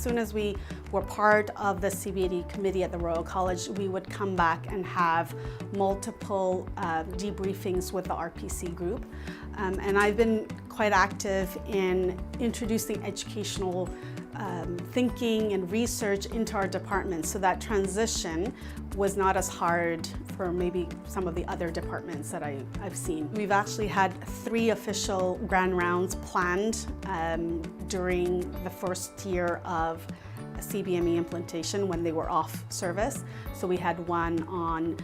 soon as we were part of the CBME committee at the Royal College, we would come back and have multiple debriefings with the RPC group. And I've been quite active in introducing educational thinking and research into our department, so that transition was not as hard for maybe some of the other departments that I've seen. We've actually had 3 official grand rounds planned during the first year of CBME implementation when they were off service. So we had one on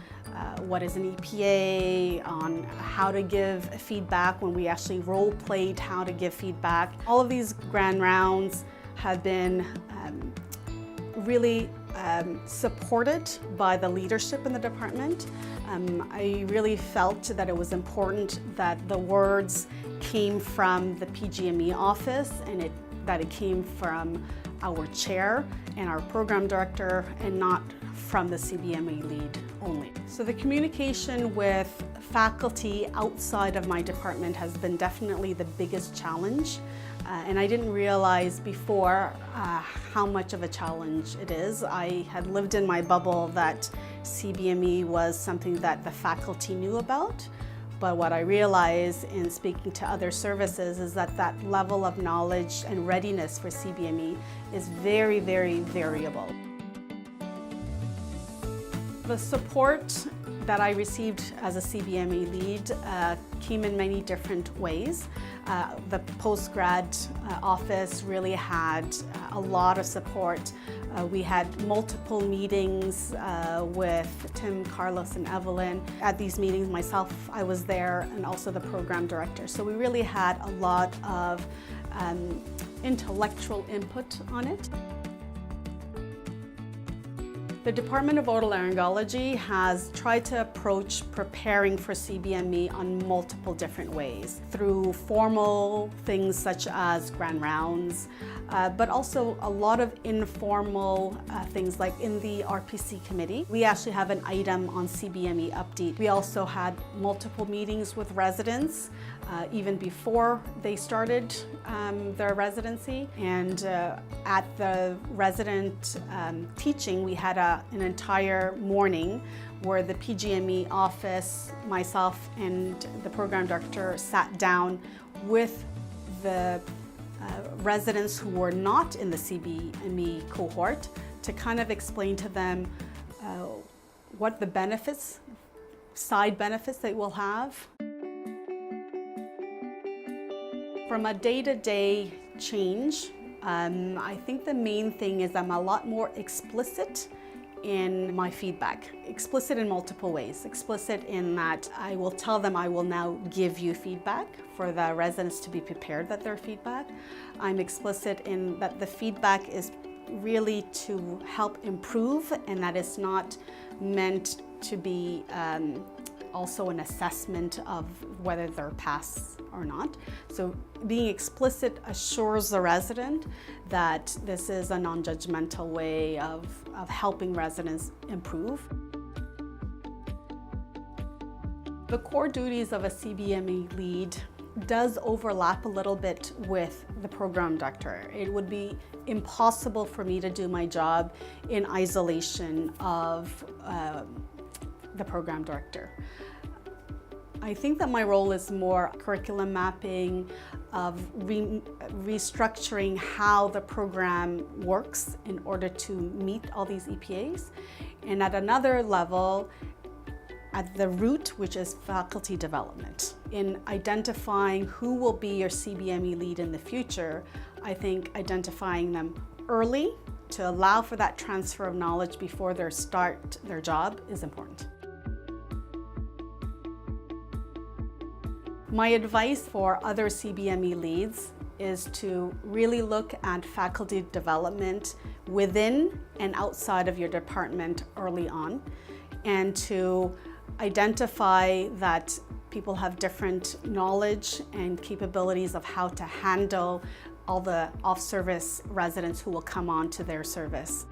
what is an EPA, on how to give feedback when we actually role-played how to give feedback. All of these grand rounds have been really supported by the leadership in the department. I really felt that it was important that the words came from the PGME office and that it came from our chair and our program director and not from the CBME Lead only. So the communication with faculty outside of my department has been definitely the biggest challenge. And I didn't realize before how much of a challenge it is. I had lived in my bubble that CBME was something that the faculty knew about. But what I realized in speaking to other services is that that level of knowledge and readiness for CBME is very, very variable. The support that I received as a CBME lead came in many different ways. The post-grad office really had a lot of support. We had multiple meetings with Tim, Carlos, and Evelyn. At these meetings, myself, I was there, and also the program director. So we really had a lot of intellectual input on it. The Department of Otolaryngology has tried to approach preparing for CBME on multiple different ways, through formal things such as grand rounds, but also a lot of informal things like in the RPC committee. We actually have an item on CBME update. We also had multiple meetings with residents even before they started their residency. And at the resident teaching, we had an entire morning where the PGME office, myself, and the program director sat down with the residents who were not in the CBME cohort to kind of explain to them what the benefits, side benefits they will have. From a day-to-day change, I think the main thing is I'm a lot more explicit in my feedback. Explicit in multiple ways. Explicit in that I will tell them I will now give you feedback for the residents to be prepared that their feedback. I'm explicit in that the feedback is really to help improve and that it's not meant to be also an assessment of whether they're pass or not. So being explicit assures the resident that this is a non-judgmental way of helping residents improve. The core duties of a CBME lead does overlap a little bit with the program director. It would be impossible for me to do my job in isolation of the program director. I think that my role is more curriculum mapping, of restructuring how the program works in order to meet all these EPAs. And at another level, at the root, which is faculty development. In identifying who will be your CBME lead in the future, I think identifying them early to allow for that transfer of knowledge before they start their job is important. My advice for other CBME leads is to really look at faculty development within and outside of your department early on, and to identify that people have different knowledge and capabilities of how to handle all the off-service residents who will come on to their service.